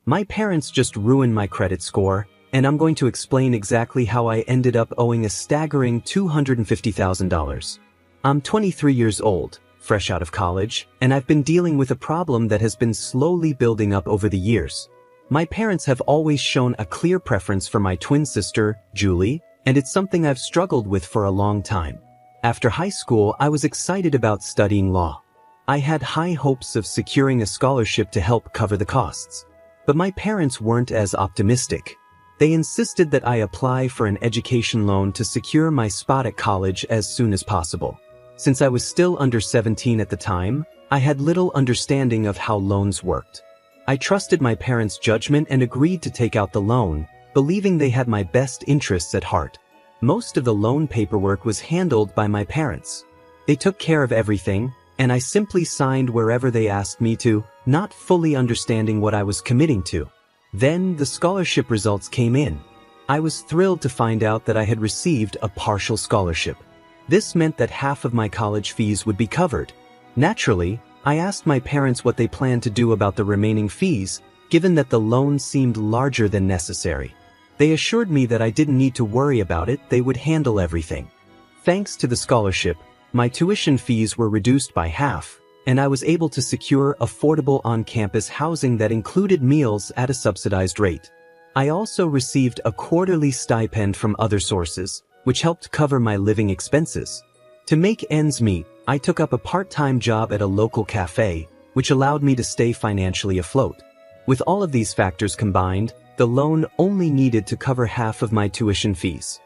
My parents just ruined my credit score, and I'm going to explain exactly how I ended up owing a staggering $250,000. I'm 23 years old, fresh out of college, and I've been dealing with a problem that has been slowly building up over the years. My parents have always shown a clear preference for my twin sister, Julie, and it's something I've struggled with for a long time. After high school, I was excited about studying law. I had high hopes of securing a scholarship to help cover the costs. But my parents weren't as optimistic. They insisted that I apply for an education loan to secure my spot at college as soon as possible. Since I was still under 17 at the time, I had little understanding of how loans worked. I trusted my parents' judgment and agreed to take out the loan, believing they had my best interests at heart. Most of the loan paperwork was handled by my parents. They took care of everything, and I simply signed wherever they asked me to, not fully understanding what I was committing to. Then the scholarship results came in. I was thrilled to find out that I had received a partial scholarship. This meant that half of my college fees would be covered. Naturally, I asked my parents what they planned to do about the remaining fees, given that the loan seemed larger than necessary. They assured me that I didn't need to worry about it, they would handle everything. Thanks to the scholarship, my tuition fees were reduced by half, and I was able to secure affordable on-campus housing that included meals at a subsidized rate. I also received a quarterly stipend from other sources, which helped cover my living expenses. To make ends meet, I took up a part-time job at a local cafe, which allowed me to stay financially afloat. With all of these factors combined, the loan only needed to cover half of my tuition fees.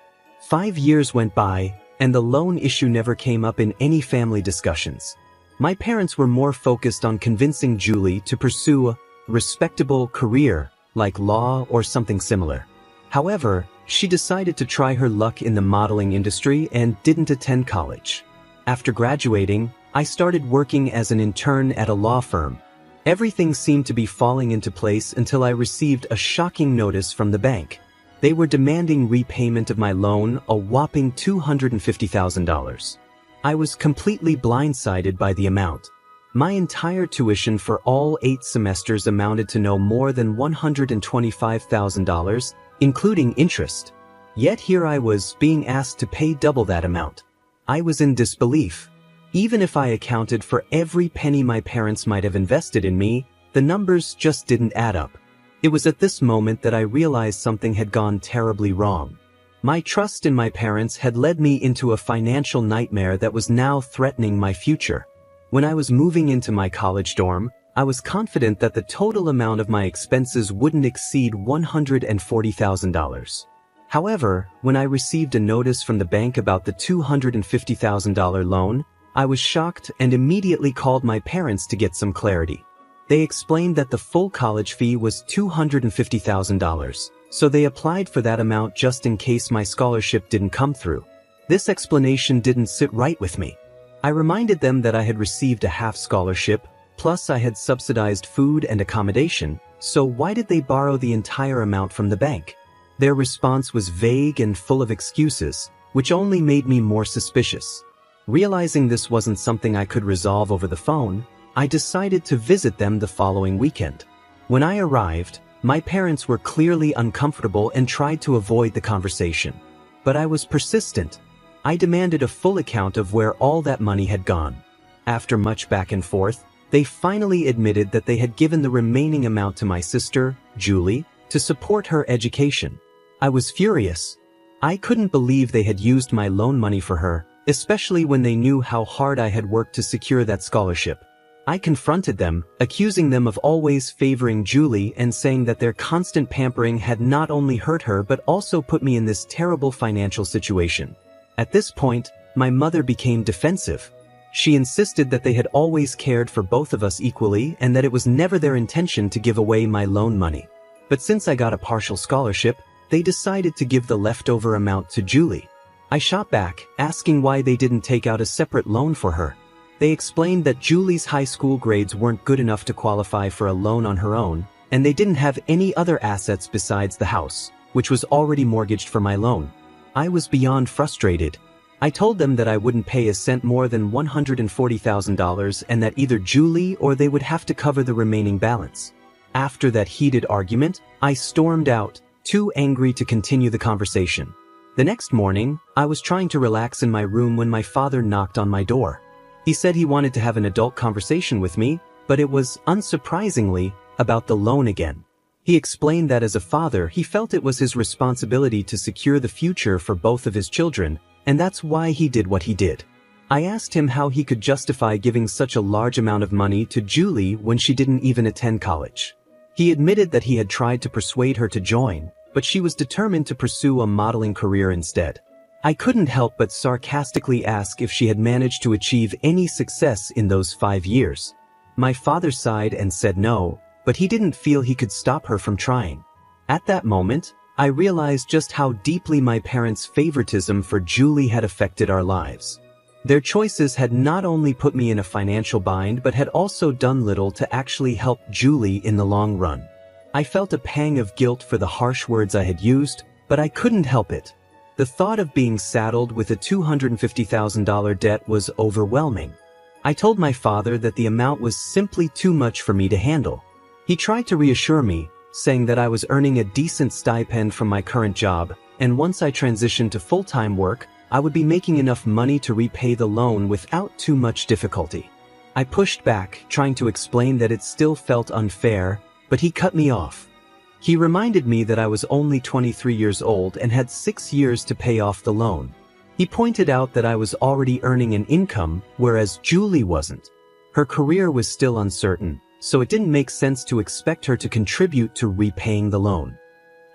5 years went by, and the loan issue never came up in any family discussions. My parents were more focused on convincing Julie to pursue a respectable career, like law or something similar. However, she decided to try her luck in the modeling industry and didn't attend college. After graduating, I started working as an intern at a law firm. Everything seemed to be falling into place until I received a shocking notice from the bank. They were demanding repayment of my loan, a whopping $250,000. I was completely blindsided by the amount. My entire tuition for all 8 semesters amounted to no more than $125,000, including interest. Yet here I was being asked to pay double that amount. I was in disbelief. Even if I accounted for every penny my parents might have invested in me, the numbers just didn't add up. It was at this moment that I realized something had gone terribly wrong. My trust in my parents had led me into a financial nightmare that was now threatening my future. When I was moving into my college dorm, I was confident that the total amount of my expenses wouldn't exceed $140,000. However, when I received a notice from the bank about the $250,000 loan, I was shocked and immediately called my parents to get some clarity. They explained that the full college fee was $250,000, so they applied for that amount just in case my scholarship didn't come through. This explanation didn't sit right with me. I reminded them that I had received a half scholarship, plus I had subsidized food and accommodation, so why did they borrow the entire amount from the bank? Their response was vague and full of excuses, which only made me more suspicious. Realizing this wasn't something I could resolve over the phone, I decided to visit them the following weekend. When I arrived, my parents were clearly uncomfortable and tried to avoid the conversation. But I was persistent. I demanded a full account of where all that money had gone. After much back and forth, they finally admitted that they had given the remaining amount to my sister, Julie, to support her education. I was furious. I couldn't believe they had used my loan money for her, especially when they knew how hard I had worked to secure that scholarship. I confronted them, accusing them of always favoring Julie and saying that their constant pampering had not only hurt her but also put me in this terrible financial situation. At this point, my mother became defensive. She insisted that they had always cared for both of us equally and that it was never their intention to give away my loan money. But since I got a partial scholarship, they decided to give the leftover amount to Julie. I shot back, asking why they didn't take out a separate loan for her. They explained that Julie's high school grades weren't good enough to qualify for a loan on her own, and they didn't have any other assets besides the house, which was already mortgaged for my loan. I was beyond frustrated. I told them that I wouldn't pay a cent more than $140,000 and that either Julie or they would have to cover the remaining balance. After that heated argument, I stormed out, too angry to continue the conversation. The next morning, I was trying to relax in my room when my father knocked on my door. He said he wanted to have an adult conversation with me, but it was, unsurprisingly, about the loan again. He explained that as a father, he felt it was his responsibility to secure the future for both of his children, and that's why he did what he did. I asked him how he could justify giving such a large amount of money to Julie when she didn't even attend college. He admitted that he had tried to persuade her to join, but she was determined to pursue a modeling career instead. I couldn't help but sarcastically ask if she had managed to achieve any success in those 5 years. My father sighed and said no, but he didn't feel he could stop her from trying. At that moment, I realized just how deeply my parents' favoritism for Julie had affected our lives. Their choices had not only put me in a financial bind but had also done little to actually help Julie in the long run. I felt a pang of guilt for the harsh words I had used, but I couldn't help it. The thought of being saddled with a $250,000 debt was overwhelming. I told my father that the amount was simply too much for me to handle. He tried to reassure me, saying that I was earning a decent stipend from my current job, and once I transitioned to full-time work, I would be making enough money to repay the loan without too much difficulty. I pushed back, trying to explain that it still felt unfair, but he cut me off. He reminded me that I was only 23 years old and had 6 years to pay off the loan. He pointed out that I was already earning an income, whereas Julie wasn't. Her career was still uncertain, so it didn't make sense to expect her to contribute to repaying the loan.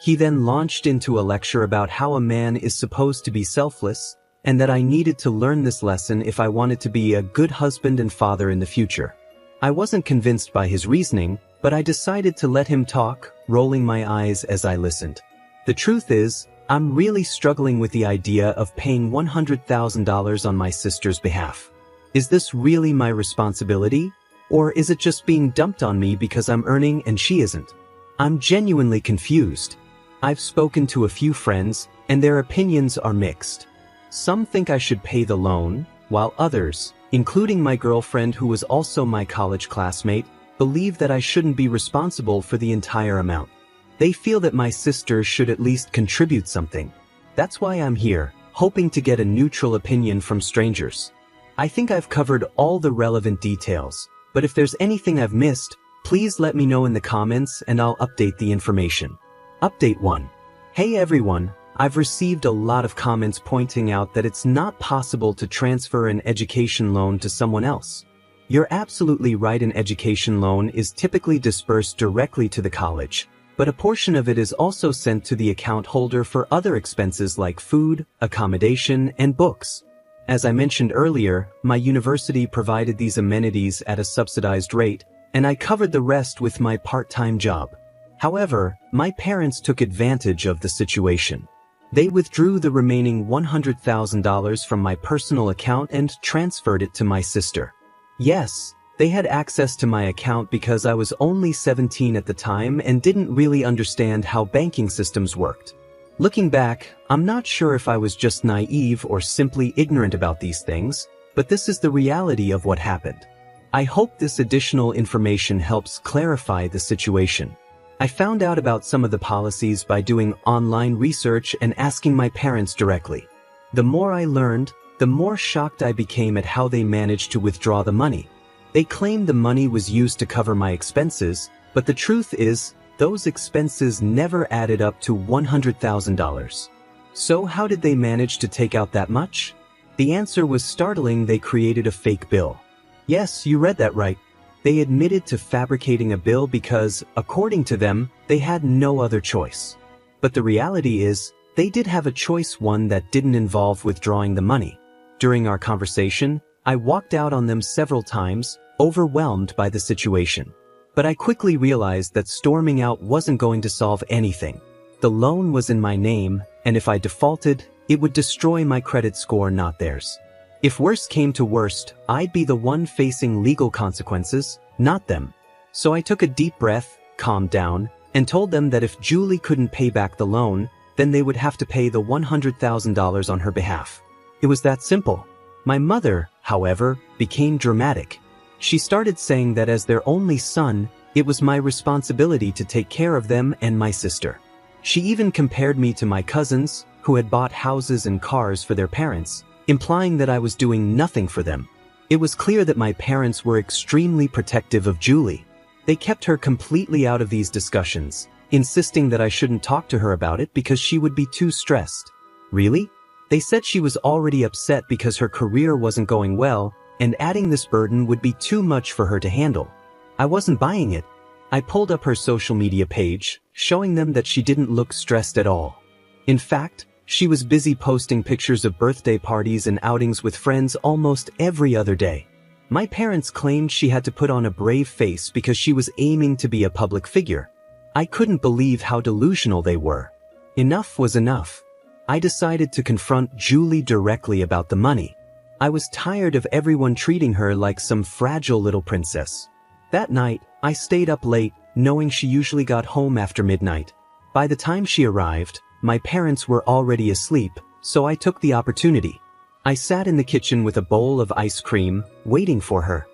He then launched into a lecture about how a man is supposed to be selfless, and that I needed to learn this lesson if I wanted to be a good husband and father in the future. I wasn't convinced by his reasoning, but I decided to let him talk, rolling my eyes as I listened. The truth is, I'm really struggling with the idea of paying $100,000 on my sister's behalf. Is this really my responsibility? Or is it just being dumped on me because I'm earning and she isn't? I'm genuinely confused. I've spoken to a few friends, and their opinions are mixed. Some think I should pay the loan, while others, including my girlfriend who was also my college classmate, believe that I shouldn't be responsible for the entire amount. They feel that my sister should at least contribute something. That's why I'm here, hoping to get a neutral opinion from strangers. I think I've covered all the relevant details, but if there's anything I've missed, please let me know in the comments and I'll update the information. Update 1. Hey everyone, I've received a lot of comments pointing out that it's not possible to transfer an education loan to someone else. You're absolutely right, an education loan is typically disbursed directly to the college, but a portion of it is also sent to the account holder for other expenses like food, accommodation, and books. As I mentioned earlier, my university provided these amenities at a subsidized rate, and I covered the rest with my part-time job. However, my parents took advantage of the situation. They withdrew the remaining $100,000 from my personal account and transferred it to my sister. Yes, they had access to my account because I was only 17 at the time and didn't really understand how banking systems worked. Looking back, I'm not sure if I was just naive or simply ignorant about these things, but this is the reality of what happened. I hope this additional information helps clarify the situation. I found out about some of the policies by doing online research and asking my parents directly. The more I learned, the more shocked I became at how they managed to withdraw the money. They claimed the money was used to cover my expenses, but the truth is, those expenses never added up to $100,000. So how did they manage to take out that much? The answer was startling. They created a fake bill. Yes, you read that right. They admitted to fabricating a bill because, according to them, they had no other choice. But the reality is, they did have a choice, one that didn't involve withdrawing the money. During our conversation, I walked out on them several times, overwhelmed by the situation. But I quickly realized that storming out wasn't going to solve anything. The loan was in my name, and if I defaulted, it would destroy my credit score, not theirs. If worst came to worst, I'd be the one facing legal consequences, not them. So I took a deep breath, calmed down, and told them that if Julie couldn't pay back the loan, then they would have to pay the $100,000 on her behalf. It was that simple. My mother, however, became dramatic. She started saying that as their only son, It was my responsibility to take care of them and my sister. She even compared me to my cousins, who had bought houses and cars for their parents, implying that I was doing nothing for them. It was clear that my parents were extremely protective of Julie. They kept her completely out of these discussions, insisting that I shouldn't talk to her about it because she would be too stressed. Really? They said she was already upset because her career wasn't going well, and adding this burden would be too much for her to handle. I wasn't buying it. I pulled up her social media page, showing them that she didn't look stressed at all. In fact, she was busy posting pictures of birthday parties and outings with friends almost every other day. My parents claimed she had to put on a brave face because she was aiming to be a public figure. I couldn't believe how delusional they were. Enough was enough. I decided to confront Julie directly about the money. I was tired of everyone treating her like some fragile little princess. That night, I stayed up late, knowing she usually got home after midnight. By the time she arrived, my parents were already asleep, so I took the opportunity. I sat in the kitchen with a bowl of ice cream, waiting for her.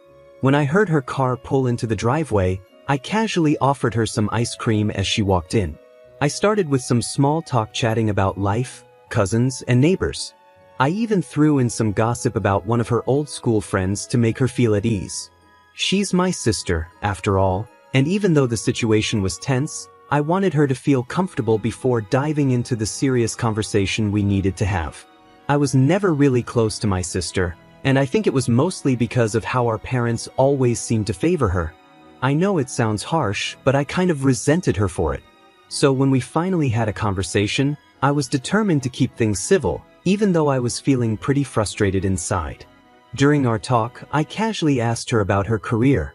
When I heard her car pull into the driveway, I casually offered her some ice cream as she walked in. I started with some small talk chatting about life, cousins, and neighbors. I even threw in some gossip about one of her old school friends to make her feel at ease. She's my sister, after all, and even though the situation was tense, I wanted her to feel comfortable before diving into the serious conversation we needed to have. I was never really close to my sister, and I think it was mostly because of how our parents always seemed to favor her. I know it sounds harsh, but I kind of resented her for it. So when we finally had a conversation, I was determined to keep things civil, even though I was feeling pretty frustrated inside. During our talk, I casually asked her about her career.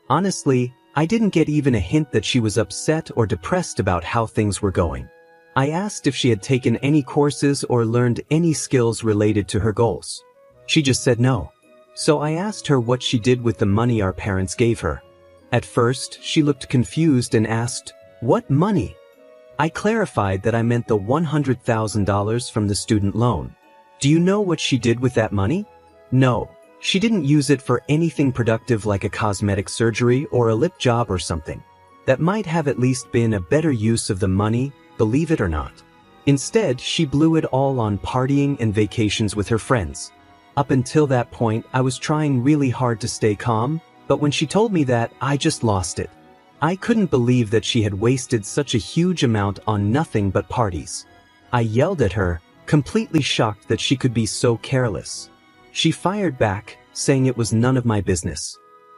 Honestly, I didn't get even a hint that she was upset or depressed about how things were going. I asked if she had taken any courses or learned any skills related to her goals. She just said no. So I asked her what she did with the money our parents gave her. At first, she looked confused and asked, "What money?" I clarified that I meant the $100,000 from the student loan. "Do you know what she did with that money?" "No. She didn't use it for anything productive like a cosmetic surgery or a lip job or something. That might have at least been a better use of the money, believe it or not. Instead, she blew it all on partying and vacations with her friends. Up until that point, I was trying really hard to stay calm, but when she told me that, I just lost it. I couldn't believe that she had wasted such a huge amount on nothing but parties. I yelled at her, completely shocked that she could be so careless. She fired back, saying it was none of my business.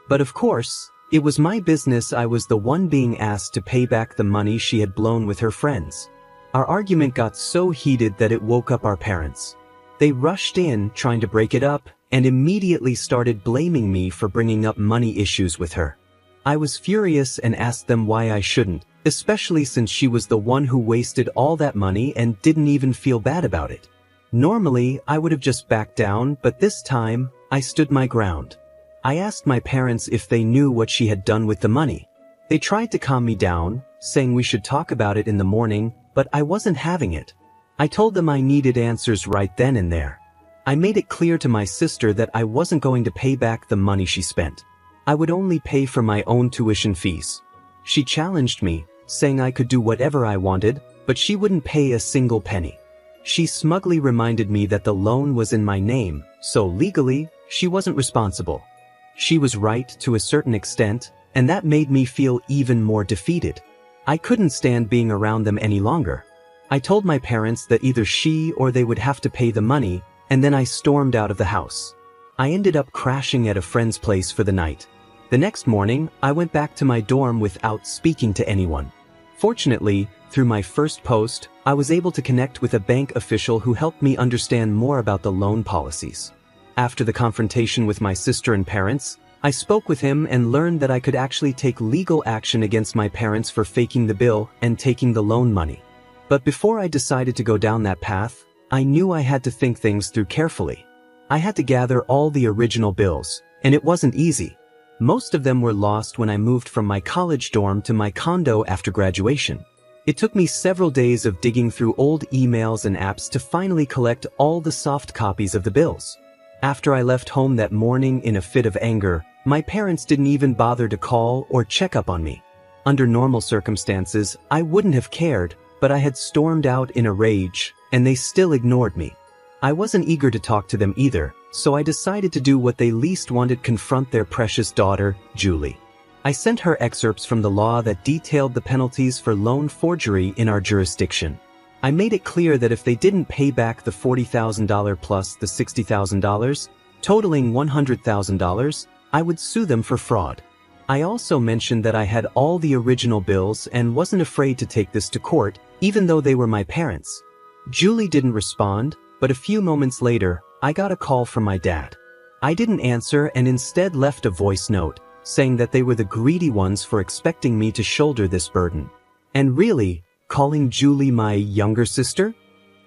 But of course, it was my business. I was the one being asked to pay back the money she had blown with her friends. Our argument got so heated that it woke up our parents. They rushed in, trying to break it up, and immediately started blaming me for bringing up money issues with her. I was furious and asked them why I shouldn't, especially since she was the one who wasted all that money and didn't even feel bad about it. Normally, I would have just backed down, but this time, I stood my ground. I asked my parents if they knew what she had done with the money. They tried to calm me down, saying we should talk about it in the morning, but I wasn't having it. I told them I needed answers right then and there. I made it clear to my sister that I wasn't going to pay back the money she spent. I would only pay for my own tuition fees. She challenged me, saying I could do whatever I wanted, but she wouldn't pay a single penny. She smugly reminded me that the loan was in my name, so legally, she wasn't responsible. She was right to a certain extent, and that made me feel even more defeated. I couldn't stand being around them any longer. I told my parents that either she or they would have to pay the money, and then I stormed out of the house. I ended up crashing at a friend's place for the night. The next morning, I went back to my dorm without speaking to anyone. Fortunately, through my first post, I was able to connect with a bank official who helped me understand more about the loan policies. After the confrontation with my sister and parents, I spoke with him and learned that I could actually take legal action against my parents for faking the bill and taking the loan money. But before I decided to go down that path, I knew I had to think things through carefully. I had to gather all the original bills, and it wasn't easy. Most of them were lost when I moved from my college dorm to my condo after graduation. It took me several days of digging through old emails and apps to finally collect all the soft copies of the bills. After I left home that morning in a fit of anger, My parents didn't even bother to call or check up on me. Under normal circumstances, I wouldn't have cared, but I had stormed out in a rage, and they still ignored me. I wasn't eager to talk to them either, so I decided to do what they least wanted: confront their precious daughter, Julie. I sent her excerpts from the law that detailed the penalties for loan forgery in our jurisdiction. I made it clear that if they didn't pay back the $40,000 plus the $60,000, totaling $100,000, I would sue them for fraud. I also mentioned that I had all the original bills and wasn't afraid to take this to court, even though they were my parents. Julie didn't respond, but a few moments later, I got a call from my dad. I didn't answer and instead left a voice note, saying that they were the greedy ones for expecting me to shoulder this burden. And really, calling Julie my younger sister?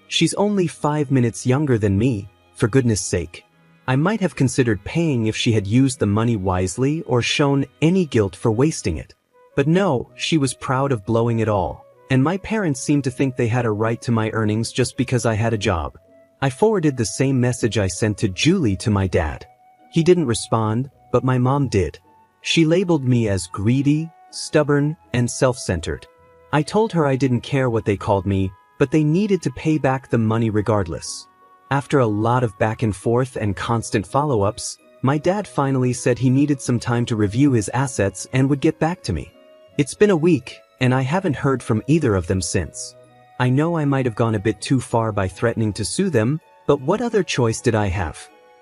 She's only 5 minutes younger than me, for goodness sake. I might have considered paying if she had used the money wisely or shown any guilt for wasting it. But no, she was proud of blowing it all, and my parents seemed to think they had a right to my earnings just because I had a job. I forwarded the same message I sent to Julie to my dad. He didn't respond, but my mom did. She labeled me as greedy, stubborn, and self-centered. I told her I didn't care what they called me, but they needed to pay back the money regardless. After a lot of back and forth and constant follow-ups, my dad finally said he needed some time to review his assets and would get back to me. It's been a week, and I haven't heard from either of them since. I know I might have gone a bit too far by threatening to sue them, but what other choice did I have?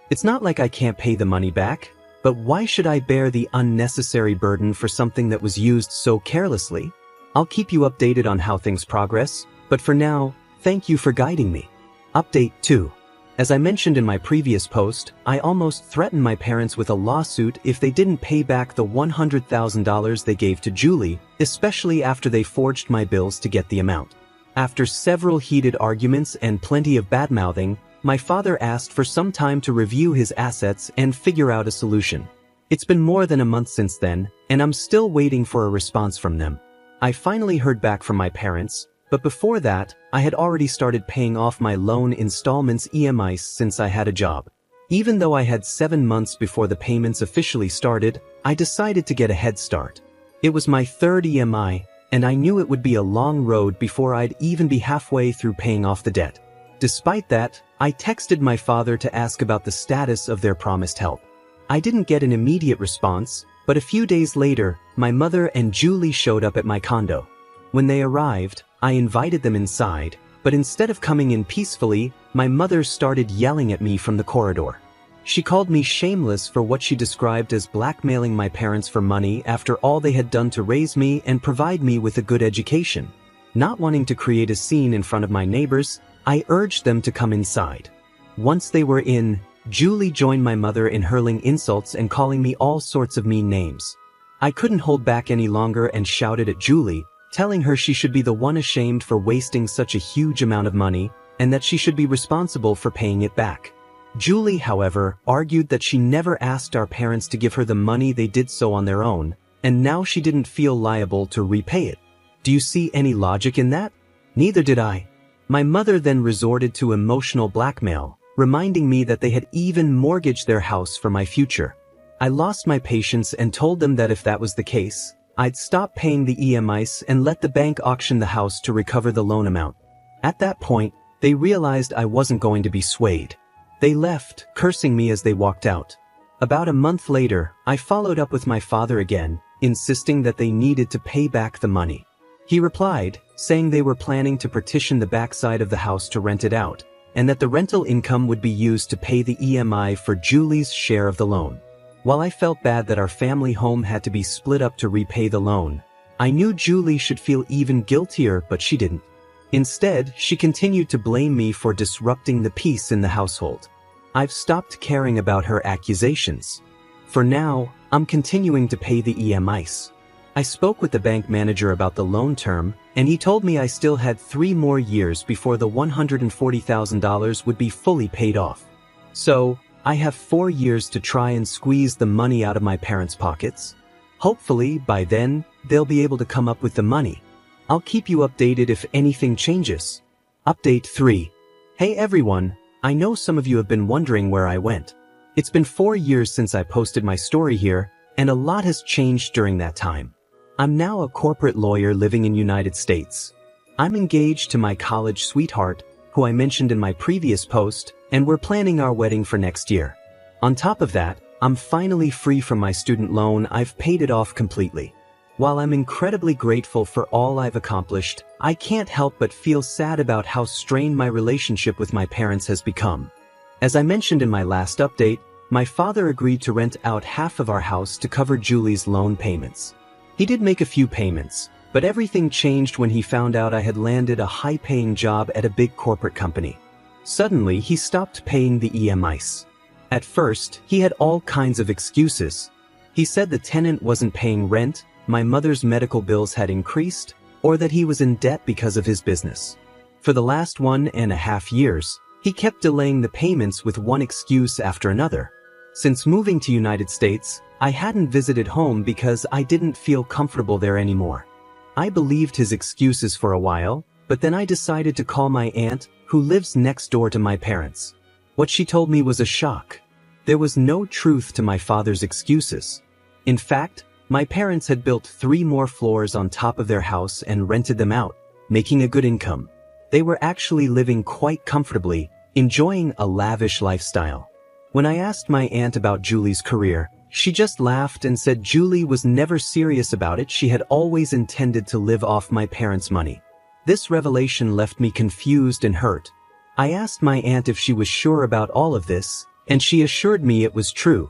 It's not like I can't pay the money back, but why should I bear the unnecessary burden for something that was used so carelessly? I'll keep you updated on how things progress, but for now, thank you for guiding me. Update 2. As I mentioned in my previous post, I almost threatened my parents with a lawsuit if they didn't pay back the $100,000 they gave to Julie, especially after they forged my bills to get the amount. After several heated arguments and plenty of badmouthing, my father asked for some time to review his assets and figure out a solution. It's been more than a month since then, and I'm still waiting for a response from them. I finally heard back from my parents, but before that, I had already started paying off my loan installments (EMIs) since I had a job. Even though I had 7 months before the payments officially started, I decided to get a head start. It was my third EMI, and I knew it would be a long road before I'd even be halfway through paying off the debt. Despite that, I texted my father to ask about the status of their promised help. I didn't get an immediate response, but a few days later, my mother and Julie showed up at my condo. When they arrived, I invited them inside, but instead of coming in peacefully, my mother started yelling at me from the corridor. She called me shameless for what she described as blackmailing my parents for money after all they had done to raise me and provide me with a good education. Not wanting to create a scene in front of my neighbors, I urged them to come inside. Once they were in, Julie joined my mother in hurling insults and calling me all sorts of mean names. I couldn't hold back any longer and shouted at Julie, telling her she should be the one ashamed for wasting such a huge amount of money, and that she should be responsible for paying it back. Julie, however, argued that she never asked our parents to give her the money, they did so on their own, and now she didn't feel liable to repay it. Do you see any logic in that? Neither did I. My mother then resorted to emotional blackmail, reminding me that they had even mortgaged their house for my future. I lost my patience and told them that if that was the case, I'd stop paying the EMIs and let the bank auction the house to recover the loan amount. At that point, they realized I wasn't going to be swayed. They left, cursing me as they walked out. About a month later, I followed up with my father again, insisting that they needed to pay back the money. He replied, saying they were planning to partition the backside of the house to rent it out, and that the rental income would be used to pay the EMI for Julie's share of the loan. While I felt bad that our family home had to be split up to repay the loan, I knew Julie should feel even guiltier, but she didn't. Instead, she continued to blame me for disrupting the peace in the household. I've stopped caring about her accusations. For now, I'm continuing to pay the EMIs. I spoke with the bank manager about the loan term, and he told me I still had 3 more years before the $140,000 would be fully paid off. So, I have 4 years to try and squeeze the money out of my parents' pockets. Hopefully, by then, they'll be able to come up with the money. I'll keep you updated if anything changes. Update 3. Hey everyone, I know some of you have been wondering where I went. It's been 4 years since I posted my story here, and a lot has changed during that time. I'm now a corporate lawyer living in United States. I'm engaged to my college sweetheart, who I mentioned in my previous post, and we're planning our wedding for next year. On top of that, I'm finally free from my student loan. I've paid it off completely. While I'm incredibly grateful for all I've accomplished, I can't help but feel sad about how strained my relationship with my parents has become. As I mentioned in my last update, my father agreed to rent out half of our house to cover Julie's loan payments. He did make a few payments, but everything changed when he found out I had landed a high-paying job at a big corporate company. Suddenly, he stopped paying the EMIs. At first, he had all kinds of excuses. He said the tenant wasn't paying rent, my mother's medical bills had increased, or that he was in debt because of his business. For the last 1.5 years, he kept delaying the payments with one excuse after another. Since moving to United States, I hadn't visited home because I didn't feel comfortable there anymore. I believed his excuses for a while, but then I decided to call my aunt, who lives next door to my parents. What she told me was a shock. There was no truth to my father's excuses. In fact, my parents had built 3 more floors on top of their house and rented them out, making a good income. They were actually living quite comfortably, enjoying a lavish lifestyle. When I asked my aunt about Julie's career, she just laughed and said Julie was never serious about it. She had always intended to live off my parents' money. This revelation left me confused and hurt. I asked my aunt if she was sure about all of this, and she assured me it was true.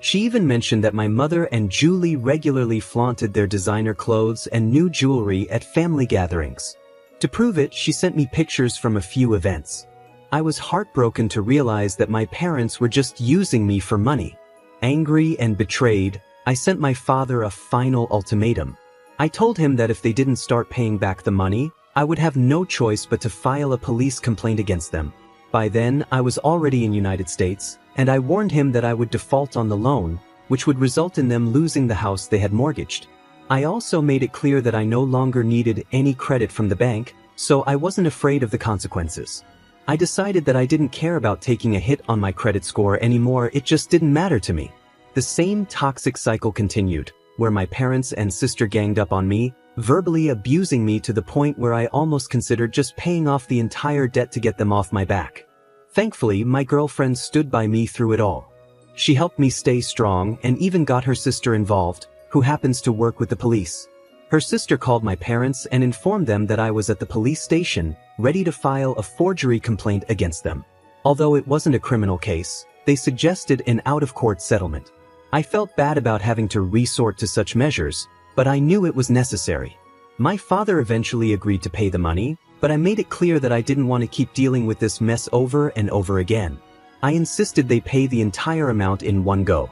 She even mentioned that my mother and Julie regularly flaunted their designer clothes and new jewelry at family gatherings. To prove it, she sent me pictures from a few events. I was heartbroken to realize that my parents were just using me for money. Angry and betrayed, I sent my father a final ultimatum. I told him that if they didn't start paying back the money, I would have no choice but to file a police complaint against them. By then, I was already in United States, and I warned him that I would default on the loan, which would result in them losing the house they had mortgaged. I also made it clear that I no longer needed any credit from the bank, so I wasn't afraid of the consequences. I decided that I didn't care about taking a hit on my credit score anymore. It just didn't matter to me. The same toxic cycle continued, where my parents and sister ganged up on me, verbally abusing me to the point where I almost considered just paying off the entire debt to get them off my back. Thankfully, my girlfriend stood by me through it all. She helped me stay strong and even got her sister involved, who happens to work with the police. Her sister called my parents and informed them that I was at the police station, ready to file a forgery complaint against them. Although it wasn't a criminal case, they suggested an out-of-court settlement. I felt bad about having to resort to such measures, but I knew it was necessary. My father eventually agreed to pay the money, but I made it clear that I didn't want to keep dealing with this mess over and over again. I insisted they pay the entire amount in one go.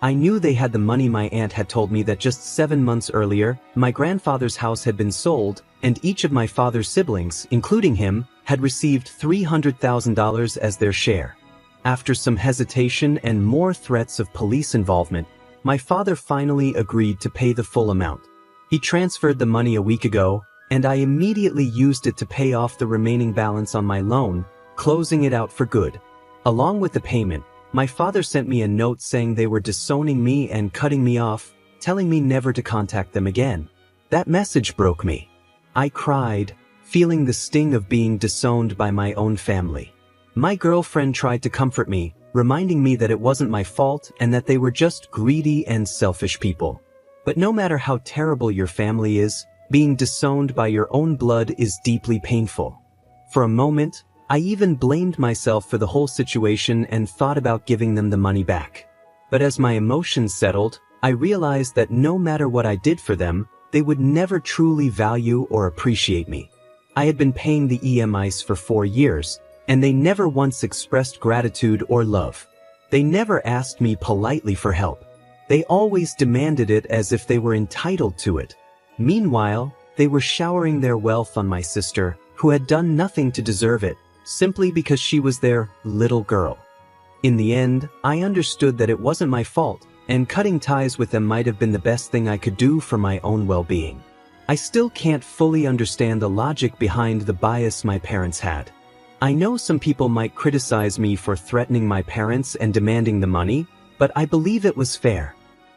I knew they had the money. My aunt had told me that just 7 months earlier, my grandfather's house had been sold, and each of my father's siblings, including him, had received $300,000 as their share. After some hesitation and more threats of police involvement, my father finally agreed to pay the full amount. He transferred the money a week ago, and I immediately used it to pay off the remaining balance on my loan, closing it out for good. Along with the payment, my father sent me a note saying they were disowning me and cutting me off, telling me never to contact them again. That message broke me. I cried, feeling the sting of being disowned by my own family. My girlfriend tried to comfort me, reminding me that it wasn't my fault and that they were just greedy and selfish people. But no matter how terrible your family is, being disowned by your own blood is deeply painful. For a moment, I even blamed myself for the whole situation and thought about giving them the money back. But as my emotions settled, I realized that no matter what I did for them, they would never truly value or appreciate me. I had been paying the EMIs for 4 years, and they never once expressed gratitude or love. They never asked me politely for help. They always demanded it as if they were entitled to it. Meanwhile, they were showering their wealth on my sister, who had done nothing to deserve it, simply because she was their little girl. In the end, I understood that it wasn't my fault, and cutting ties with them might have been the best thing I could do for my own well-being. I still can't fully understand the logic behind the bias my parents had. I know some people might criticize me for threatening my parents and demanding the money, but I believe it was fair.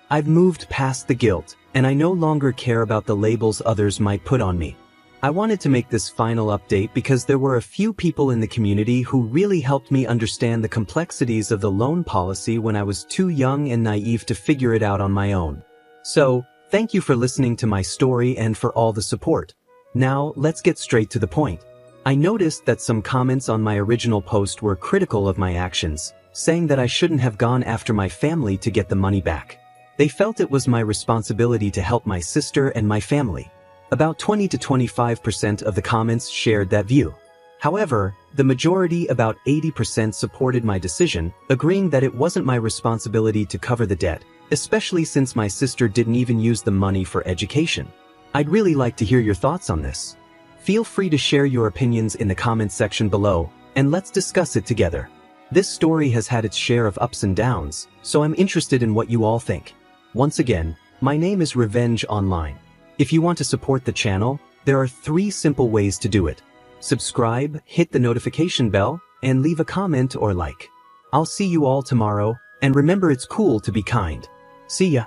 I've moved past the guilt, and I no longer care about the labels others might put on me. I wanted to make this final update because there were a few people in the community who really helped me understand the complexities of the loan policy when I was too young and naive to figure it out on my own. So, thank you for listening to my story and for all the support. Now, let's get straight to the point. I noticed that some comments on my original post were critical of my actions, saying that I shouldn't have gone after my family to get the money back. They felt it was my responsibility to help my sister and my family. About 20 to 25% of the comments shared that view. However, the majority, about 80%, supported my decision, agreeing that it wasn't my responsibility to cover the debt, especially since my sister didn't even use the money for education. I'd really like to hear your thoughts on this. Feel free to share your opinions in the comments section below, and let's discuss it together. This story has had its share of ups and downs, so I'm interested in what you all think. Once again, my name is Revenge Online. If you want to support the channel, there are 3 simple ways to do it. Subscribe, hit the notification bell, and leave a comment or like. I'll see you all tomorrow, and remember, it's cool to be kind. See ya.